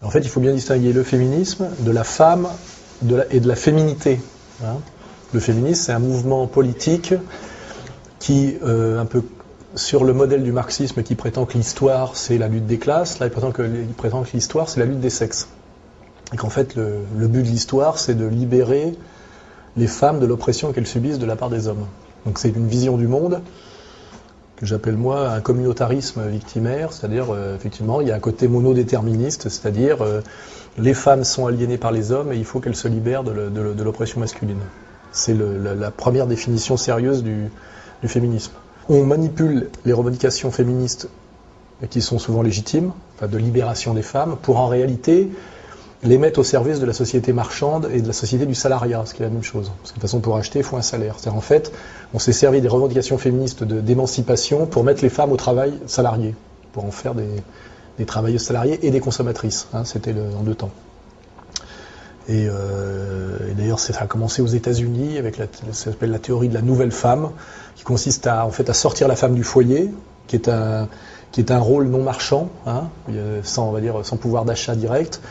En fait, il faut bien distinguer le féminisme de la femme et de la féminité. Hein. Le féminisme, c'est un mouvement politique qui, un peu sur le modèle du marxisme, qui prétend que l'histoire, c'est la lutte des classes. Là, il prétend que l'histoire, c'est la lutte des sexes. Et qu'en fait, le but de l'histoire, c'est de libérer les femmes de l'oppression qu'elles subissent de la part des hommes. Donc c'est une vision du monde que j'appelle moi un communautarisme victimaire, c'est-à-dire effectivement il y a un côté monodéterministe, c'est-à-dire les femmes sont aliénées par les hommes et il faut qu'elles se libèrent de l'oppression masculine. C'est la première définition sérieuse du féminisme. On manipule les revendications féministes qui sont souvent légitimes, enfin de libération des femmes, pour en réalité les mettre au service de la société marchande et de la société du salariat, ce qui est la même chose. Parce que de toute façon, pour acheter, il faut un salaire. C'est-à-dire, en fait, on s'est servi des revendications féministes d'émancipation pour mettre les femmes au travail salarié, pour en faire des travailleuses salariées et des consommatrices. Hein, c'était en 2 temps. Et d'ailleurs, ça a commencé aux États-Unis avec ça s'appelle la théorie de la nouvelle femme, qui consiste à sortir la femme du foyer, qui est un rôle non marchand, hein, sans pouvoir d'achat direct,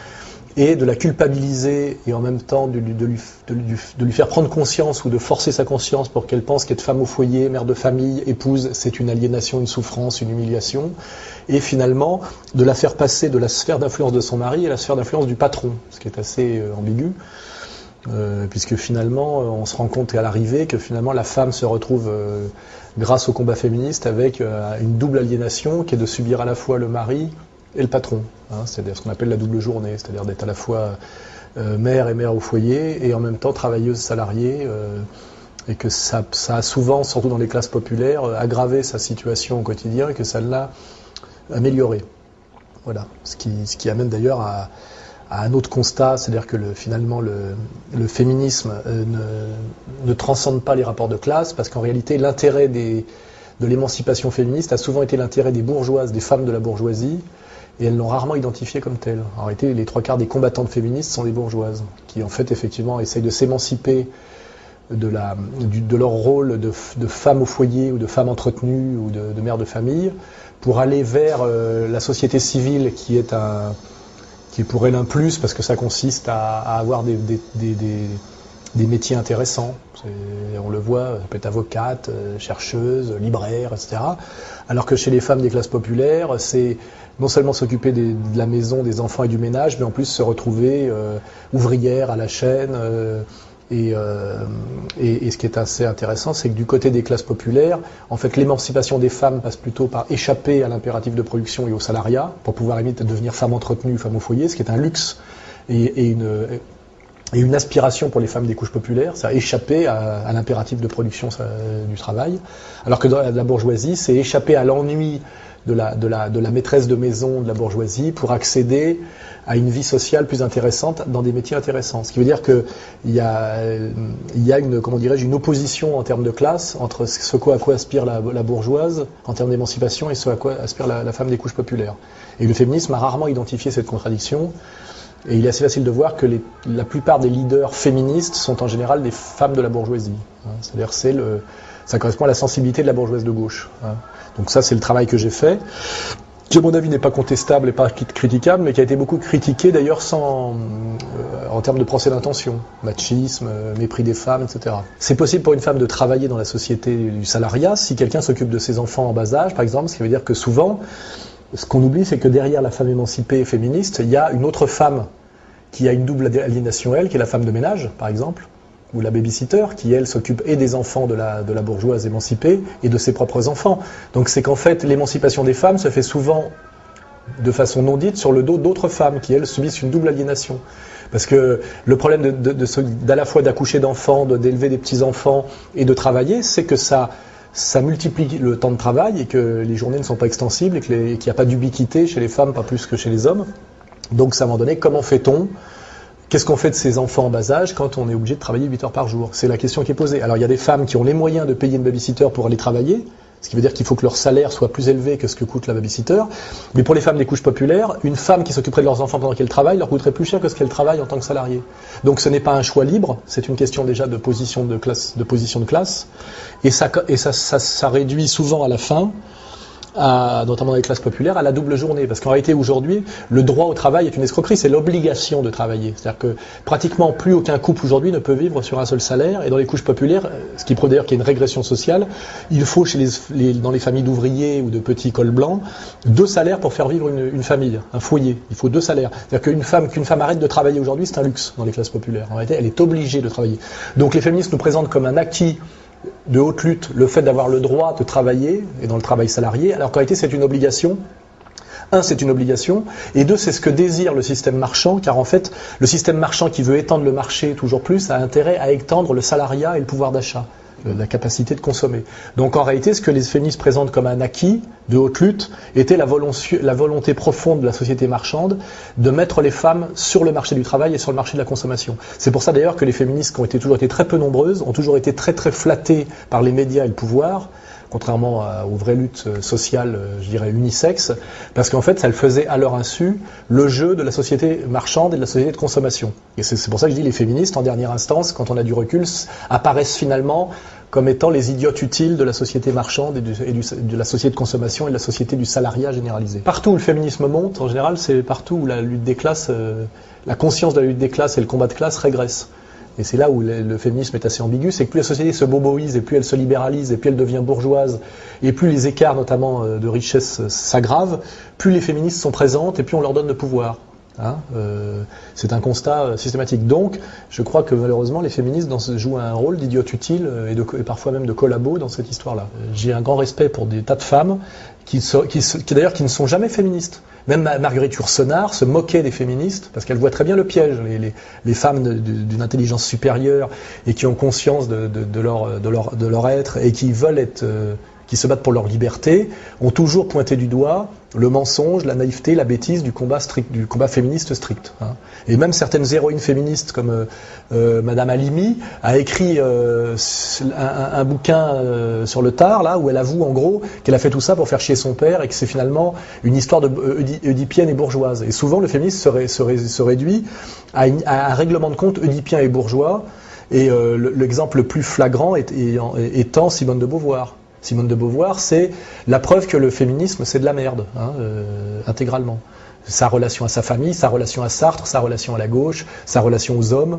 et de la culpabiliser et en même temps de lui faire prendre conscience ou de forcer sa conscience pour qu'elle pense qu'être femme au foyer, mère de famille, épouse, c'est une aliénation, une souffrance, une humiliation, et finalement de la faire passer de la sphère d'influence de son mari à la sphère d'influence du patron, ce qui est assez ambigu, puisque finalement on se rend compte à l'arrivée que finalement la femme se retrouve grâce au combat féministe avec une double aliénation qui est de subir à la fois le mari et le patron, hein, c'est-à-dire ce qu'on appelle la double journée, c'est-à-dire d'être à la fois mère et mère au foyer et en même temps travailleuse salariée, et que ça a souvent, surtout dans les classes populaires, aggravé sa situation au quotidien et que ça l'a améliorée. Voilà, ce qui amène d'ailleurs à un autre constat, c'est-à-dire que finalement le féminisme ne transcende pas les rapports de classe, parce qu'en réalité l'intérêt de l'émancipation féministe a souvent été l'intérêt des bourgeoises, des femmes de la bourgeoisie, et elles l'ont rarement identifié comme telle. En réalité, les 3/4 des combattantes féministes sont des bourgeoises, qui en fait effectivement essayent de s'émanciper de leur rôle de femme au foyer, ou de femme entretenue, ou de mère de famille, pour aller vers la société civile qui est pour elle un plus, parce que ça consiste à avoir des métiers intéressants. On le voit, ça peut être avocate, chercheuse, libraire, etc. Alors que chez les femmes des classes populaires, c'est non seulement s'occuper de la maison, des enfants et du ménage, mais en plus se retrouver ouvrière à la chaîne. Et ce qui est assez intéressant, c'est que du côté des classes populaires, en fait, l'émancipation des femmes passe plutôt par échapper à l'impératif de production et au salariat, pour pouvoir limite devenir femme entretenue, femme au foyer, ce qui est un luxe et une aspiration pour les femmes des couches populaires, ça a échappé à l'impératif de production du travail, alors que dans la bourgeoisie, c'est échapper à l'ennui de la maîtresse de maison de la bourgeoisie pour accéder à une vie sociale plus intéressante dans des métiers intéressants. Ce qui veut dire qu'il y a une opposition en termes de classe entre ce à quoi aspire la bourgeoise en termes d'émancipation et ce à quoi aspire la femme des couches populaires. Et le féminisme a rarement identifié cette contradiction. Et il est assez facile de voir que la plupart des leaders féministes sont en général des femmes de la bourgeoisie. C'est-à-dire ça correspond à la sensibilité de la bourgeoise de gauche. Donc ça, c'est le travail que j'ai fait, qui à mon avis n'est pas contestable et pas critiquable, mais qui a été beaucoup critiqué d'ailleurs en termes de procès d'intention, machisme, mépris des femmes, etc. C'est possible pour une femme de travailler dans la société du salariat si quelqu'un s'occupe de ses enfants en bas âge, par exemple, ce qui veut dire que souvent, ce qu'on oublie, c'est que derrière la femme émancipée et féministe, il y a une autre femme qui a une double aliénation, elle, qui est la femme de ménage, par exemple, ou la babysitter, qui, elle, s'occupe et des enfants de la bourgeoise émancipée et de ses propres enfants. Donc c'est qu'en fait, l'émancipation des femmes se fait souvent de façon non dite sur le dos d'autres femmes qui, elles, subissent une double aliénation. Parce que le problème d'à la fois d'accoucher d'enfants, d'élever des petits-enfants et de travailler, c'est que ça multiplie le temps de travail et que les journées ne sont pas extensibles et qu'il n'y a pas d'ubiquité chez les femmes, pas plus que chez les hommes. Donc, à un moment donné, comment fait-on ? Qu'est-ce qu'on fait de ces enfants en bas âge quand on est obligé de travailler 8 heures par jour ? C'est la question qui est posée. Alors, il y a des femmes qui ont les moyens de payer une babysitter pour aller travailler, ce qui veut dire qu'il faut que leur salaire soit plus élevé que ce que coûte la babysitter. Mais pour les femmes des couches populaires, une femme qui s'occuperait de leurs enfants pendant qu'elle travaille leur coûterait plus cher que ce qu'elle travaille en tant que salariée. Donc ce n'est pas un choix libre, c'est une question déjà de position de classe. Et ça réduit souvent à la fin notamment dans les classes populaires, à la double journée. Parce qu'en réalité, aujourd'hui, le droit au travail est une escroquerie, c'est l'obligation de travailler. C'est-à-dire que pratiquement plus aucun couple aujourd'hui ne peut vivre sur un seul salaire. Et dans les couches populaires, ce qui prouve d'ailleurs qu'il y a une régression sociale, il faut dans les familles d'ouvriers ou de petits cols blancs, 2 salaires pour faire vivre une famille, un foyer. Il faut 2 salaires. C'est-à-dire qu'une femme arrête de travailler aujourd'hui, c'est un luxe dans les classes populaires. En réalité, elle est obligée de travailler. Donc les féministes nous présentent comme un acquis de haute lutte le fait d'avoir le droit de travailler, et dans le travail salarié, alors qu'en réalité c'est une obligation. Un, c'est une obligation, et 2, c'est ce que désire le système marchand, car en fait, le système marchand qui veut étendre le marché toujours plus a intérêt à étendre le salariat et le pouvoir d'achat, la capacité de consommer. Donc en réalité, ce que les féministes présentent comme un acquis de haute lutte était la volonté profonde de la société marchande de mettre les femmes sur le marché du travail et sur le marché de la consommation. C'est pour ça d'ailleurs que les féministes, qui ont toujours été très peu nombreuses, ont toujours été très très flattées par les médias et le pouvoir, contrairement aux vraies luttes sociales, je dirais, unisexes, parce qu'en fait, elles faisaient à leur insu le jeu de la société marchande et de la société de consommation. Et c'est pour ça que je dis les féministes, en dernière instance, quand on a du recul, apparaissent finalement comme étant les idiotes utiles de la société marchande et de la société de consommation et de la société du salariat généralisé. Partout où le féminisme monte, en général, c'est partout où la lutte des classes, la conscience de la lutte des classes et le combat de classe régressent. Et c'est là où le féminisme est assez ambigu, c'est que plus la société se boboise, et plus elle se libéralise, et plus elle devient bourgeoise, et plus les écarts notamment de richesse s'aggravent, plus les féministes sont présentes, et plus on leur donne le pouvoir. C'est un constat systématique. Donc, je crois que malheureusement, les féministes jouent un rôle d'idiote utile et parfois même de collabo dans cette histoire-là. J'ai un grand respect pour des tas de femmes qui d'ailleurs qui ne sont jamais féministes. Même Marguerite Yourcenar se moquait des féministes parce qu'elle voit très bien le piège. Les femmes d'une intelligence supérieure et qui ont conscience de leur être et qui veulent être, qui se battent pour leur liberté, ont toujours pointé du doigt le mensonge, la naïveté, la bêtise du combat féministe strict. Et même certaines héroïnes féministes comme Madame Halimi a écrit un bouquin sur le tard, là, où elle avoue en gros qu'elle a fait tout ça pour faire chier son père et que c'est finalement une histoire oedipienne et bourgeoise. Et souvent le féminisme se réduit à un règlement de compte oedipien et bourgeois, et l'exemple le plus flagrant étant Simone de Beauvoir. Simone de Beauvoir, c'est la preuve que le féminisme, c'est de la merde, intégralement. Sa relation à sa famille, sa relation à Sartre, sa relation à la gauche, sa relation aux hommes,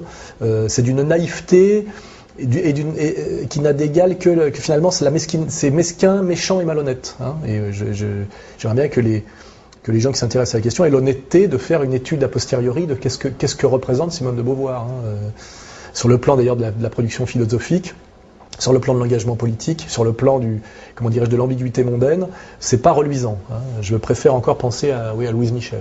c'est d'une naïveté qui n'a d'égal que finalement c'est mesquin, méchant et malhonnête. Et j'aimerais bien que les gens qui s'intéressent à la question aient l'honnêteté de faire une étude a posteriori de qu'est-ce que représente Simone de Beauvoir, sur le plan d'ailleurs de la production philosophique. Sur le plan de l'engagement politique, sur le plan de l'ambiguïté mondaine, c'est pas reluisant. Je préfère encore penser à Louise Michel.